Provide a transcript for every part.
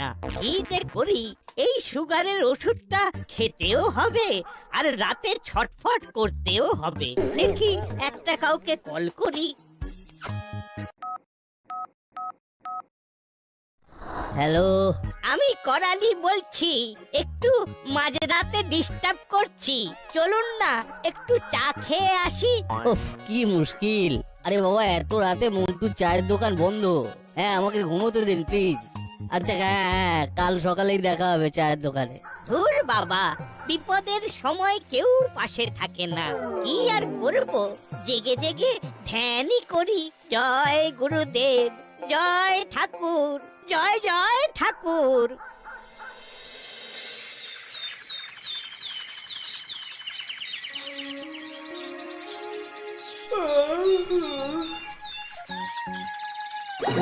না। কি যে করি, এই সুগারের ওষুধটা খেতেও হবে আর রাতে ছটফট করতেও হবে। দেখি একটা কাউকে কল করি। হ্যালো, আমি করালি বলছি, একটু মাঝরাতে ডিস্টার্ব করছি, চলুন না একটু চা খেয়ে আসি। উফ কি মুশকিল। আরে বাবা, এত রাতে মন্টুর চায়ের দোকান বন্ধ। হ্যাঁ, আমাকে ঘুমোতে দিন প্লিজ। আচ্ছা হ্যাঁ হ্যাঁ, কাল সকালেই দেখা হবে চায়ের দোকানে। ধুর বাবা, বিপদের সময় কেউ পাশে থাকে না। কি আর করব, জেগে জেগে ধ্যানই করি। জয় গুরুদেব, জয় ঠাকুর, জয় জয় ঠাকুর।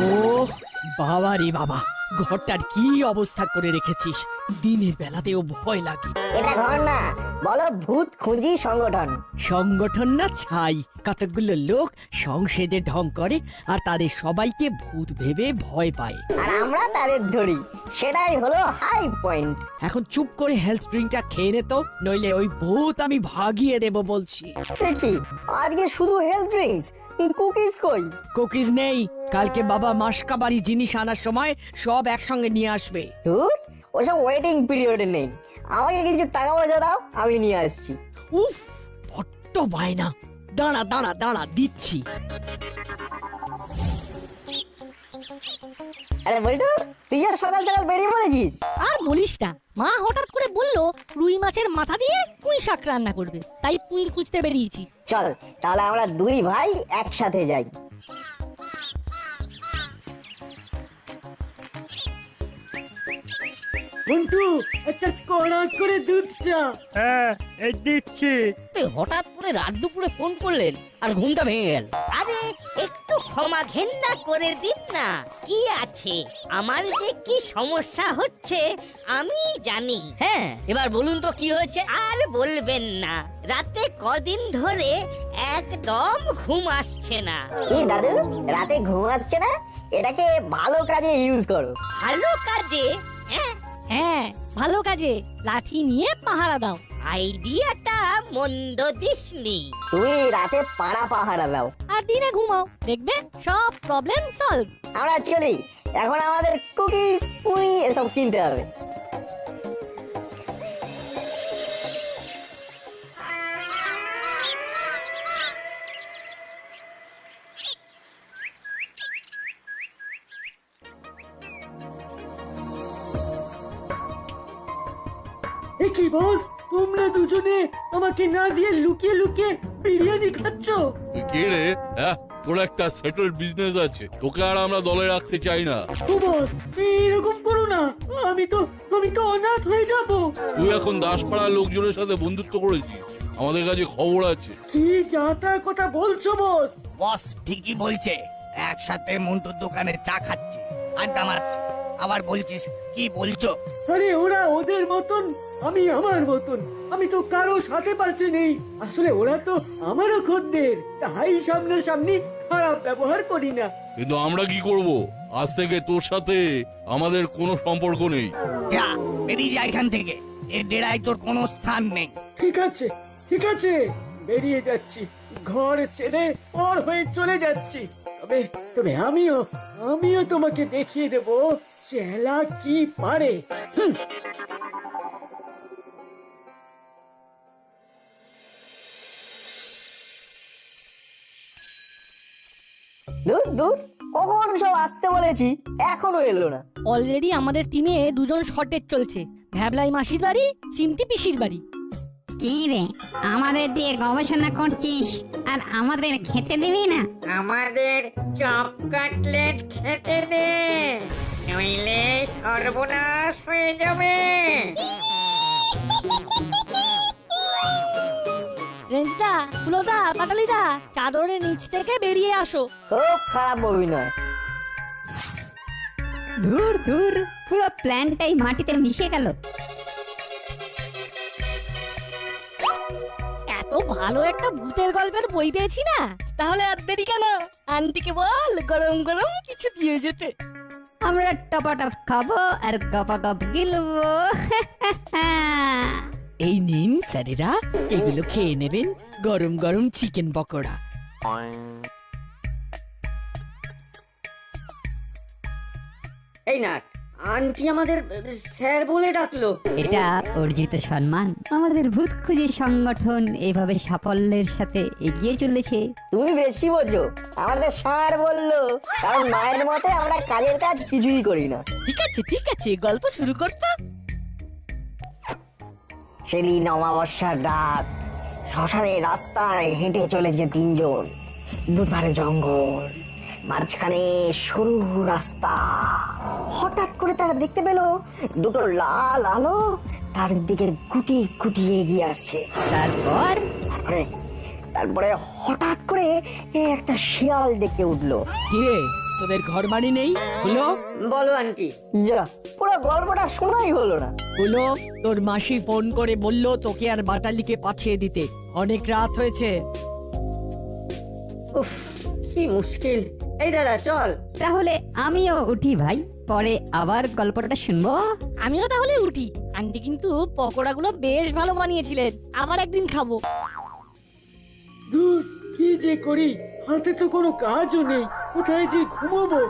ও বাবা রে বাবা, ঘরটার কি অবস্থা করে রেখেছিস। দিনের বেলাতেও ভয় লাগে। এটা ঘর না, বলো ভূত খুঁজি সংগঠন। সংগঠন না ছাই, কতগুলো লোক সংসেজে ঢং করে আর তাদের সবাইকে ভূত ভেবে ভয় পায়। আর আমরা তাদের ধরি, সেটাই হলো হাই পয়েন্ট। এখন চুপ করে হেলথ ড্রিঙ্কটা খেয়ে নে তো, নইলে ওই ভূত আমি ভাগিয়ে দেব বলছি। কি আজকে শুধু হেলথ ড্রিঙ্কস? কুকিজ কই? কুকিজ নেই, কালকে বাবা মাসকাবারি জিনিস আনার সময় সব একসঙ্গে নিয়ে আসবে। ধুর, ওসব ওয়েটিং পিরিয়ডে নেই। আমাকে কিছু টাকা পয়সা দাও, আমি নিয়ে আসছি। উফ, বড্ড বায়না। দাঁড়া দাঁড়া দাঁড়া, দিচ্ছি। আরে বলতো, তুই আর সকাল সকাল বেরিয়ে পড়েছিস? আর বলিস না, মা হঠাৎ করে বললো রুই মাছের মাথা দিয়ে পুঁই শাক রান্না করবে, তাই পুঁই খুঁজতে বেরিয়েছি। চল তাহলে আমরা দুই ভাই একসাথে যাই। মন্টু, একটা কড়া করে দুধ চা। হ্যাঁ, এই দিচ্ছি। তুই হঠাৎ করে রাত দুপুরে ফোন করলেন আর ঘুমটা ভেঙে গেল। আরে একটু ক্ষমা ঘেন্না করে দিন না। কি আছে, আমার যে কি সমস্যা হচ্ছে আমি জানি। হ্যাঁ, এবার বলুন তো কি হয়েছে। আর বলবেন না, রাতে কদিন ধরে একদম ঘুম আসছে না। কি দাদু, রাতে ঘুম আসছে না? এটাকে ভালো কাজে ইউজ করো। ভালো কাজে? হ্যাঁ, ভালো কাজে লাঠি নিয়ে পাহারা দাও। আইডিয়াটা মন্দ দিসনি। তুমি রাতে পাড়া পাহারা দাও, আর দিনে ঘুমাও, দেখবে সব প্রবলেম সলভ। আমরা চলি। এখন আমাদের কুকিজ পুই এসব কিনতে হবে। এ কি বস, তোমরা দুজনে আমাকে না দিয়ে লুকিয়ে লুকিয়ে বিরিয়ানি খাচ্ছ? কে রে? হ্যাঁ, তোর একটা সেটেলড বিজনেস আছে, তোকে আর আমরা দলে রাখতে চাই না। ও বস, এরকম করো না। আমি তো অনাথ হয়ে যাব। তুই এখন দাসপাড়ার লোকজনের সাথে বন্ধুত্ব করেছিস, আমাদের কাছে খবর আছে। কি যাতার কথা বলছো বস? বস ঠিকই বলছে। একসাথে মন্টুর দোকানে চা খাচ্ছিস, আড্ডা মারছিস, আবার বলছিস কি বলছো? আরে ওরা ওদের মতন, আমি আমার মতন। আমি তো কারো সাথে পারছি নেই। আসলে ওরা তো আমারও খদ্দের, তাই সামনাসামনি খারাপ ব্যবহার করি না। কিন্তু আমরা কি করব? আজ থেকে তোর সাথে আমাদের কোনো সম্পর্ক নেই। যা, বেরিয়ে যা এখান থেকে। এর ডেরায় তোর কোনো স্থান নেই। ঠিক আছে, ঠিক আছে, বেরিয়ে যাচ্ছি। ঘর ছেড়ে পর হয়ে চলে যাচ্ছি। তবে তবে আমিও তোমাকে দেখিয়ে দেব চেলা কি পারে। দূর দূর, কখন সব আসতে বলেছি, এখনো এলো না। অলরেডি আমাদের টিমে দুজন শর্টেজ চলছে, ভ্যাবলাই মাসির বাড়ি, চিমটি পিসির বাড়ি। কি রে, আমাদের দিয়ে গবেষণা করছিস আর আমাদের খেতে দিবি না? আমাদের চপ কাটলেট খেতে দে, নইলে সর্বনাশ হয়ে যাবে। রেঞ্জদা, ফুলোদা, পাটালিদা, চাদরের নিচ থেকে বেরিয়ে আসো। খুব খারাপ অভিনয়। ধুর ধুর, পুরো প্ল্যানটাই মাটিতে মিশে গেল। এত ভালো একটা ভূতের গল্পের বই পেয়েছি না, তাহলে আর দেরি কেন? আন্টিকে বল গরম গরম কিছু দিয়ে যেতে। আমরা টপাটপ খাবো আর গপাগপ গিলবো। এই নিন স্যারেরা, এগুলো খেয়ে নেবেন, গরম গরম চিকেন পকোড়া। এই না, আন্টি আমাদের স্যার বলে ডাকলো। এটা অর্জিত সম্মান। আমাদের ভূত খুঁজি সংগঠন এভাবে সাফল্যের সাথে এগিয়ে চলেছে। তুমি বেশি বোঝো, আমাদের স্যার বললো, কারণ মায়ের মতে আমরা কাজের কাজ কিছুই করি না। ঠিক আছে, গল্প শুরু করতো। সেদিন অমাবস্যার রাত, শ্মশানের রাস্তায় হেঁটে চলেছে তিনজন। দুধারে জঙ্গল, মাঝখানে সরু রাস্তা। হঠাৎ করে তারা দেখতে পেল দুটো লাল আলো তার দিকে গুটি গুটি এগিয়ে আসছে। তারপর তারপরে হঠাৎ করে একটা শিয়াল ডেকে উঠলো। কিরে, তোদের ঘর বাড়ি নেই? হলো বলো আন্টি। যা, পুরো গল্পটা শোনাই হলো না। হলো, তোর মাসি ফোন করে বলল তোকে আর বাটালিকে পাঠিয়ে দিতে, অনেক রাত হয়েছে। উফ, কি মুশকিল। এই দাদা চল। তাহলে আমিও উঠি ভাই, পরে আবার গল্পটা শুনবো। আমিও তাহলে উঠি। আন্টি কিন্তু পকোড়াগুলো বেশ ভালো বানিয়েছিলেন, আবার একদিন খাবো। ধুর, কি যে করি, হাতে তো কোনো কাজও নেই, কোথায় যে ঘুমোবো।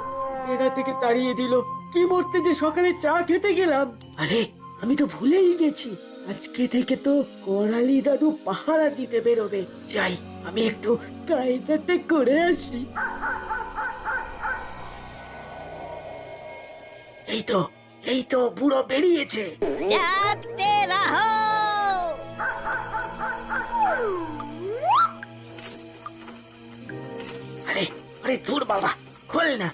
এরা থেকে তাড়িয়ে দিল, কি মরতে যে সকালে চা খেতে গেলাম। আরে, আমি তো ভুলেই গেছি, আজকে থেকে তো করালি দাদু পাহারা দিতে বেরোবে। যাই, আমি একটু কায়দাতে করে আসি। এই তো বুড়ো বেরিয়েছে। জাগতে রহো। আরে আরে দূর বাবা, খোল না।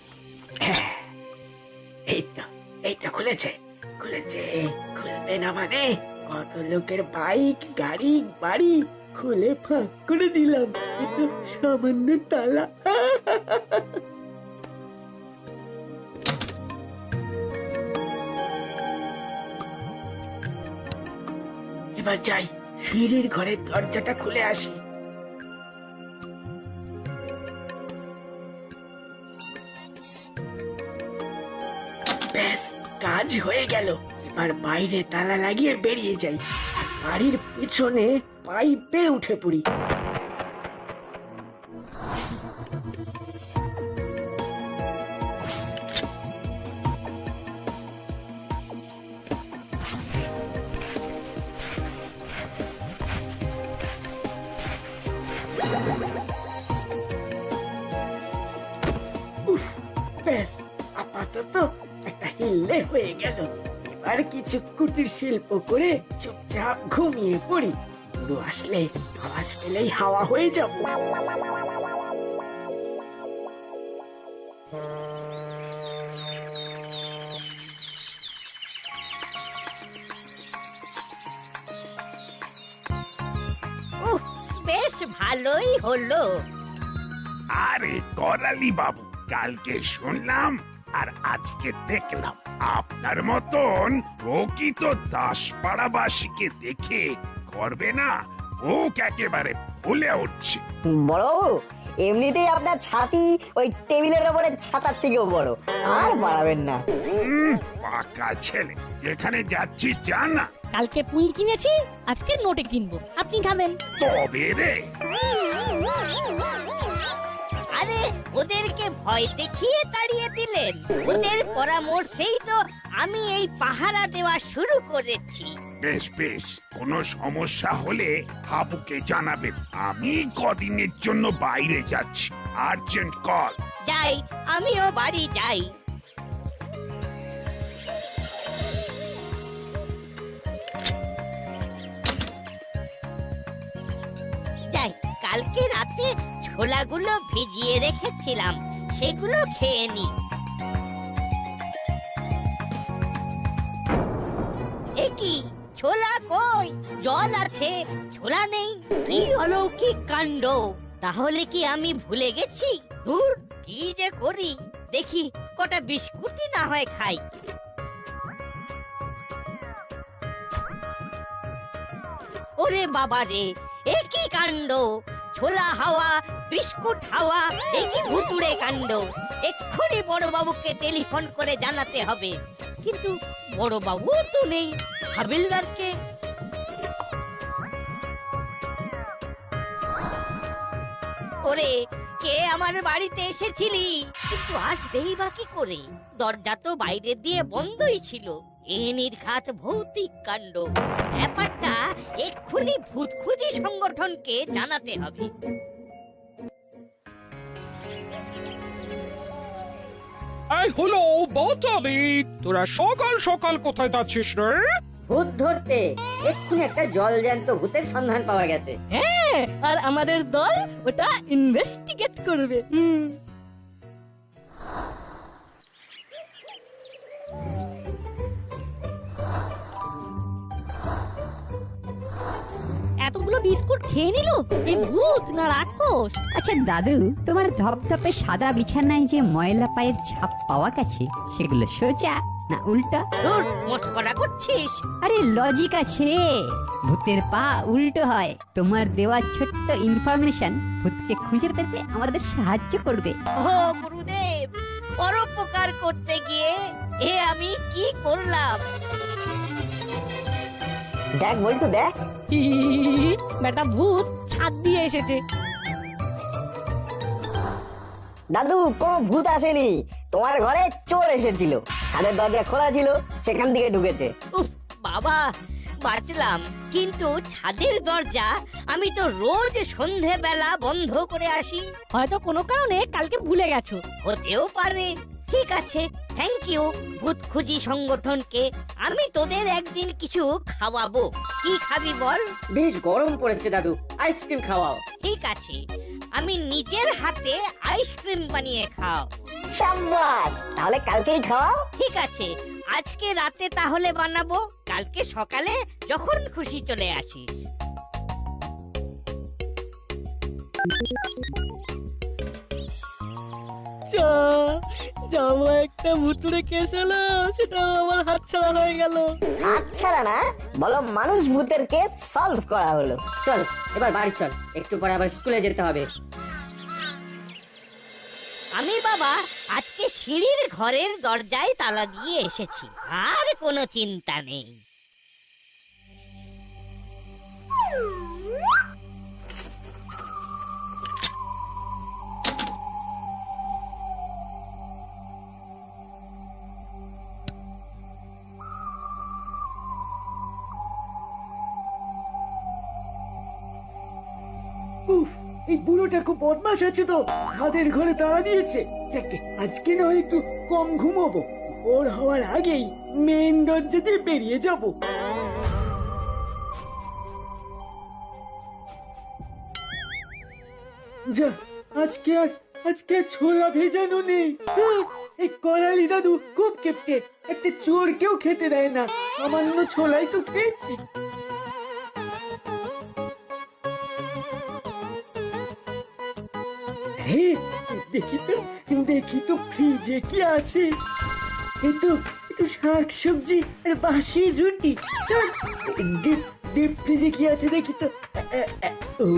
এই তো খুলেছে। খুলবে না মানে? কত লোকের বাইক, গাড়ি, বাড়ি খুলে ফাঁক করে দিলাম, কিন্তু সামান্য তালা। এবার যাই, সিঁড়ির ঘরের দরজাটা খুলে আসি। ব্যাস, কাজ হয়ে গেল। এবার বাইরে তালা লাগিয়ে বেরিয়ে যাই, বাড়ির পিছনে পাইপে উঠে পড়ি। ব্যাস, আপাতত একটা হিললে হয়ে গেল। এবার কিছু কুটির শিল্প করে চুপচাপ ঘুমিয়ে পড়ি। বুড়ো আসলে আওয়াজ পেলেই হাওয়া হয়ে যাব। বেশ ভালোই হলো। আরে করালি বাবু, কালকে শুনলাম আর আজকে দেখলাম আপনার মতন প্রকৃত দাসপাড়াবাসীকে দেখে করবে না বুক একেবারে ফুলে উঠছে। বড়বাবু, এমনিতেই আপনার ছাতি ওই টেবিলের ওপরে ছাতার থেকেও বড়, আর বাড়াবেন না। পাকা ছেলে, যেখানে যাচ্ছি জানা। কালকে পুঁই কিনেছি, আজকে নোটে কিনবো, আপনি খাবেন। তবে রে, আরে ওদেরকে ভয় দেখিয়ে তাড়িয়ে দিলেন। ওদের পরামর্শেই তো আমি এই পাহারা দেওয়া শুরু করেছি। বেশ বেশ, কোনো সমস্যা হলে হাবুকে জানাবেন। আমি কদিনের জন্য বাইরে যাচ্ছি, আর্জেন্ট কল। যাই, আমিও বাড়ি যাই। যাই, কালকে রাতে ছোলাগুলো ভিজিয়ে রেখেছিলাম, সেগুলো খেয়ে নি। কি ছোলা কই? জল আছে, ছোলা নেই। কি অলৌকিক কাণ্ড! তাহলে কি আমি ভুলে গেছি? ধুর, কি যে করি। দেখি কটা বিস্কুটই না হয় খাই। ওরে বাবা রে, এ কি কাণ্ড! ছোলা হাওয়া, বিস্কুট হাওয়া, এই কি ভুতুড়ে কাণ্ড! এক্ষুনি বড়বাবুকে টেলিফোন করে জানাতে হবে। কিন্তু বড়বাবু তো নেই, হাবিলদারকে ওরে, কে আমার বাড়িতে এসেছিলি? কিন্তু আসবেই বা কি করে? দরজা তো বাইরে দিয়ে বন্ধই ছিল। এ নির্ঘাত ভৌতিক কাণ্ড। ব্যাপারটা এক্ষুনি ভূতখুঁজি সংগঠনকে জানাতে হবে। এই হলো বাটালি, তোরা সকাল সকাল কোথায় যাচ্ছিস রে? ভূত ধরতে এক্ষুনি একটা জলজ্যান্ত ভূতের সন্ধান পাওয়া গেছে। হ্যাঁ, আর আমাদের দল ওটা ইনভেস্টিগেট করবে। এতগুলো বিস্কুট খেয়ে নিল এই ভূত না রাক্ষস? আচ্ছা দাদু, তোমার ধপধপে সাদা বিছানায় যে ময়লা পায়ের ছাপ পাওয়া গেছে সেগুলো সোজা না উল্টা? দূর, মোটকরা করছিস? আরে লজিক আছে, ভূতের পা উল্টো হয়। তোমার দেওয়া ছোট্ট ইনফরমেশন ভূতকে খুঁজে পেতে আমাদের সাহায্য করবে। ও গুরুদেব, পরোপকার করতে গিয়ে এ আমি কি করলাম? দেখ বল্টু দেখ, বেটা ভূত ছাদ দিয়ে এসেছে। দাদু কোনো ভূত আসেনি, তোমার ঘরে চোর এসেছিল। ছাদের দরজা খোলা ছিল, সেখান থেকে ঢুকেছে। উফ বাবা, বাঁচলাম। কিন্তু ছাদের দরজা আমি তো রোজ সন্ধেবেলা বন্ধ করে আসি। হয়তো কোনো কারণে কালকে ভুলে গেছো। হতেও পারে। ঠিক আছে, থ্যাংক ইউ ভূতখুঁজি সংগঠনকে। আমি তোদের একদিন কিছু খাওয়াবো। কি খাবি বল? বেশ গরম পড়েছে দাদু, আইসক্রিম খাওয়াও। ঠিক আছে, আমি নিজের হাতে আইসক্রিম বানিয়ে খাও। সাব্বাস, তাহলে কালকেই খাওয়াও। ঠিক আছে, আজকে রাতে তাহলে বানাবো, কালকে সকালে যখন খুশি চলে আসিস। জামা একটা ভুতুড়ে কেস এলো, সেটা আমার হাতছাড়া হয়ে গেল। আচ্ছা না, বলো মানুষ ভূতের কেস সলভ করা হলো। চল এবার বাড়ি চল, একটু পরে আবার স্কুলে যেতে হবে। আমি বাবা আজকে সিঁড়ির ঘরের দরজায় তালা দিয়ে এসেছি, আর কোনো চিন্তা নেই। উফ, এই বুড়োটা খুব বদমাশ আছে তো, আমাদের ঘরে তাড়া দিয়েছে। যাকে আজকে নয় একটু কম ঘুমোবো, ওর হওয়ার আগেই মেন দরজা দিয়ে বেরিয়ে যাব। যা, আজকে আর ছোলা ভেজানো নেই। এই করালি দাদু খুব কেপটে, একটা চোরকেও খেতে দেয় না। সামান্য ছোলাই তো খেয়েছি। দেখি তো ফ্রিজে কি আছে। একটু শাক সবজি আর বাসি রুটি। ডিপ ফ্রিজে কি আছে দেখি তো। Oh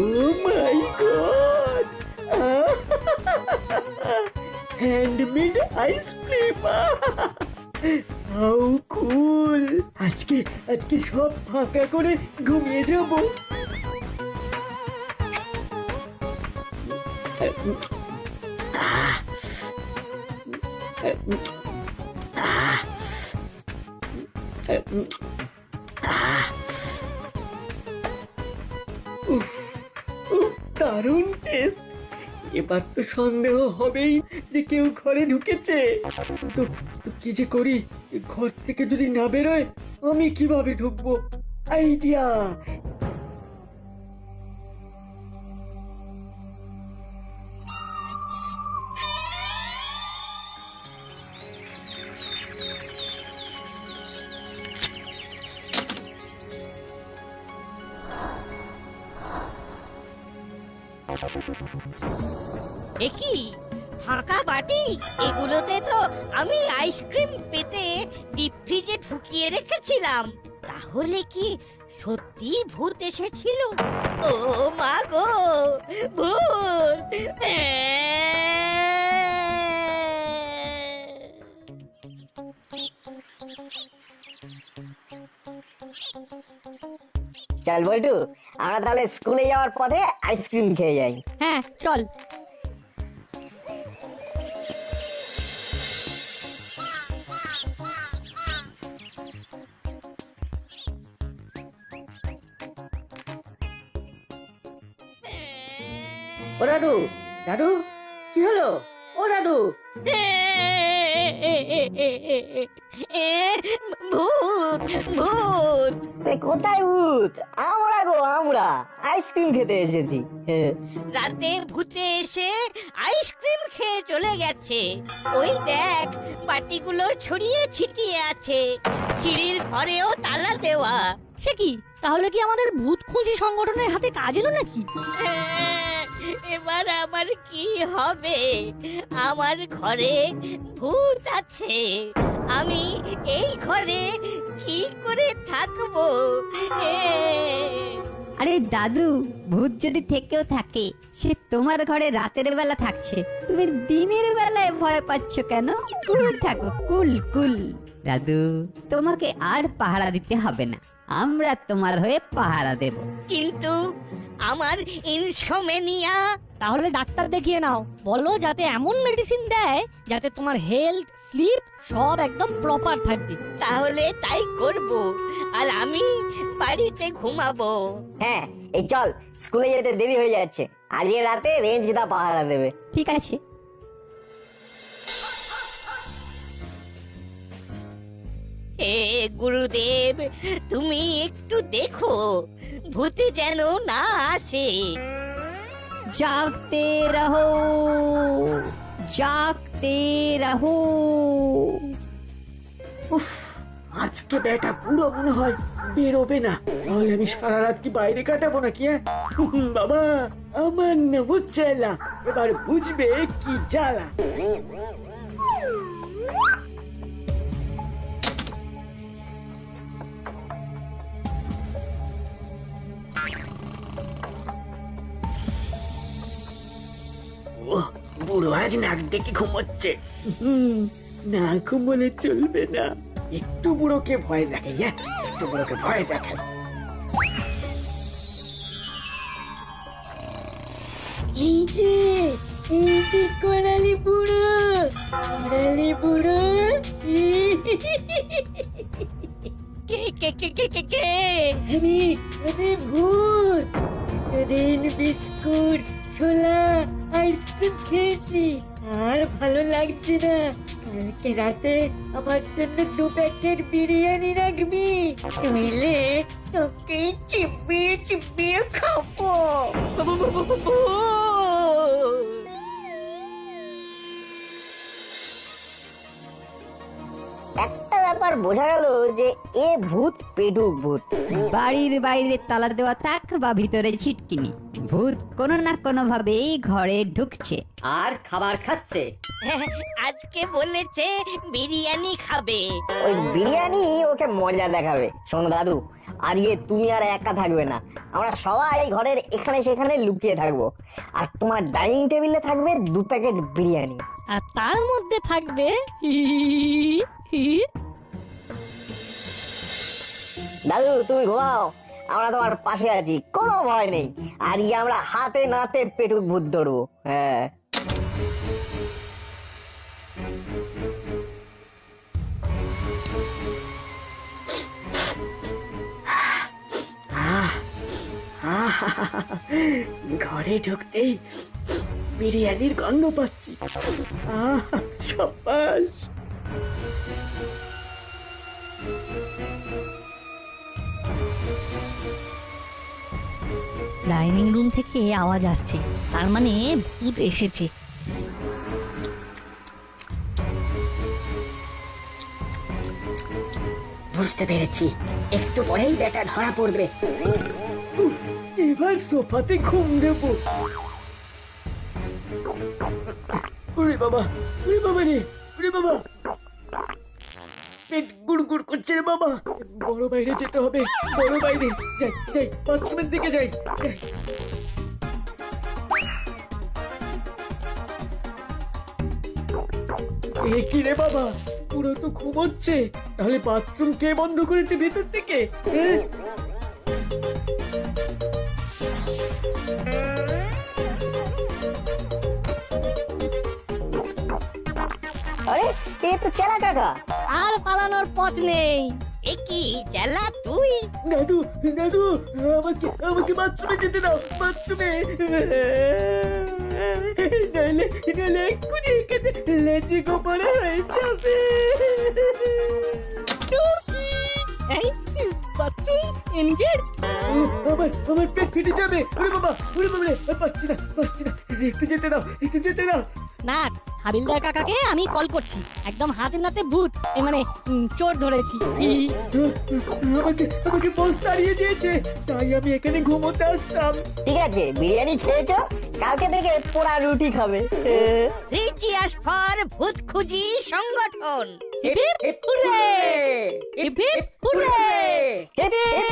my god, handmade ice cream. How cool! আজকে সব ফাঁকা করে ঘুমিয়ে যাব। দারুণ টেস্ট। এবার তো সন্দেহ হবেই যে কেউ ঘরে ঢুকেছে। তো কি যে করি, ঘর থেকে যদি না বেরোয় আমি কিভাবে ঢুকবো? আইডিয়া! একি ফাঁকা বাটি, এগুলোতে তো আমি আইসক্রিম পেতে ডিপ ফ্রিজে ঢুকিয়ে রেখেছিলাম। তাহলে কি সত্যি ভূত এসেছিল? ও মা গো, ভূত! চল বল্টু, আমরা তাহলে স্কুলে যাওয়ার পথে আইসক্রিম খেয়ে যাই। হ্যাঁ চল। ও দাদু, দাদু কি হলো? ও দাদু, ভূত! ভূত! কোথায় ভূত? আমরা গো, আমরা আইসক্রিম খেতে এসেছি। রাতে ভূতে এসে আইসক্রিম খেয়ে চলে গেছে। ওই দেখ, বাটিগুলো ছড়িয়ে ছিটিয়ে আছে, সিঁড়ির ঘরেও তালা দেওয়া। সে কি, তাহলে কি আমাদের ভূত খুঁজি সংগঠনের হাতে কাজ এলো নাকি? এবার আমার কি হবে? আমার ঘরে ভূত আছে, আমি এই ঘরে কি করে থাকবো? আরে দাদু, ভূত যদি থেকেও থাকে, সে তোমার ঘরে রাতের বেলা থাকছে, তুমি দিনের বেলায় ভয় পাচ্ছ কেন? কুল থাকো, কুল কুল। দাদু, তোমাকে আর পাহারা দিতে হবে না, আমরা তোমার হয়ে পাহারা দেব। কিন্তু আমার ইনসোমেনিয়া। তাহলে ডাক্তার দেখিয়ে নাও, বলো যাতে এমন মেডিসিন দেয় যাতে তোমার হেলথ, স্লিপ সব একদম প্রপার থাকবে। তাহলে তাই করব, আর আমি বাড়িতে ঘুমাবো। হ্যাঁ, এই চল, স্কুলে যেতে দেরি হয়ে যাচ্ছে। আজকে রাতে রেঞ্জদা পাহারা দেবে। ঠিক আছে। হে গুরুদেব, তুমি একটু দেখো ভূতে যেন না আসে। জাগতে রহো, জাগতে রহো। আজকে বেটা পুরো মনে হয় বেরোবে না, তাহলে আমি সারা রাত কি বাইরে কাটাবো নাকি? বাবা, আমার না বুঝছে না, এবার বুঝবে কি জ্বালা। বুড়ো আজ নাক ডেকে ঘুমোচ্ছে। না ঘুমোলে চলবে না, একটু বুড়োকে ভয় দেখে। একটু বুড়োকে ভয় দেখে। এই যে করালি বুড়ো, করালি বুড়ো। কে কে কে কে কে কে? আমি ভূত। এতদিন বিস্কুট, ছোলা, আইসক্রিম খেয়েছি, আর ভালো লাগছে না। কালকে রাতে আমার জন্য 2 প্যাকেট বিরিয়ানি রাখবি, নইলে তোকে চিবিয়ে চিবিয়ে খাবো। একটা ব্যাপার বোঝা গেল যে এ ভূত পেটুক ভূত। বাড়ির বাইরে তালা দেওয়া থাক বা ভিতরে ছিটকিনি, ভূত কোনো না কোনো ভাবেই ঘরে ঢুকছে আর খাবার খাচ্ছে। আজকে বলেছে বিরিয়ানি খাবে। ওই বিরিয়ানি ওকে মজা দেখাবে। শোনো দাদু, আজকে তুমি আর একা থাকবে না, আমরা সবাই ঘরের এখানে সেখানে লুকিয়ে থাকবো, আর তোমার ডাইনিং টেবিলে থাকবে 2 প্যাকেট বিরিয়ানি। আর তার মধ্যে থাকবে দাদু, তুমি ঘুমাও, আমরা তোমার পাশে আছি, কোনো ভয় নেই। আজকে আমরা হাতে নাতে পেটুক ভূত ধরবো। হ্যাঁ, ঘরে ঢুকতেই বিরিয়ানির গন্ধ পাচ্ছি। সাব্বাস। ডাইনিং রুম থেকে আওয়াজ আসছে, তার মানে ভূত এসেছে। বুঝতে পেরেছি, একটু পরেই বেটা ধরা পড়বে। এবার সোফাতে ঘুম দেবো। ওরে বাবা, ওরে বাবা রে, ওরে বাবা। পেট গুড় করছে রে বাবা। বড় বাইরে যেতে হবে, বড় বাইরে। যাই যাই, বাথরুমের দিকে যাই যাই। এ কি রে বাবা, পুরো তো ঘুমোচ্ছে। তাহলে বাথরুম কে বন্ধ করেছে ভেতর থেকে? আরে এ তো চেলা কাকা। আর পালানোর পথ নেই। এ কি জেলা তুই? দাদু দাদু, আমাকে বাথরুমে যেতে দাও, বাথরুমে। নাইলে এক্ষুনি এখানে লেজি গোবরে হয়ে যাবে। Bathroom engage. আমার পেট ফেটে যাবে। ওরে বাবা, ওরে বাবা রে, পাচ্ছি না। একটু যেতে দাও। না, হাবিলদার কাকাকে আমি কল করছি। একদম হাতে নাতে ভূত, মানে চোর ধরেছি। আমাকে বস তাড়িয়ে দিয়েছে, তাই আমি এখানে ঘুমোতে আসতাম। ঠিক আছে, বিরিয়ানি খেয়েছো, কালকে থেকে পোড়া রুটি খাবে। থ্রি চিয়ার্স ফর ভূত খুঁজি সংগঠন। Hip hip hurray! Hip hip hurray! Hip heap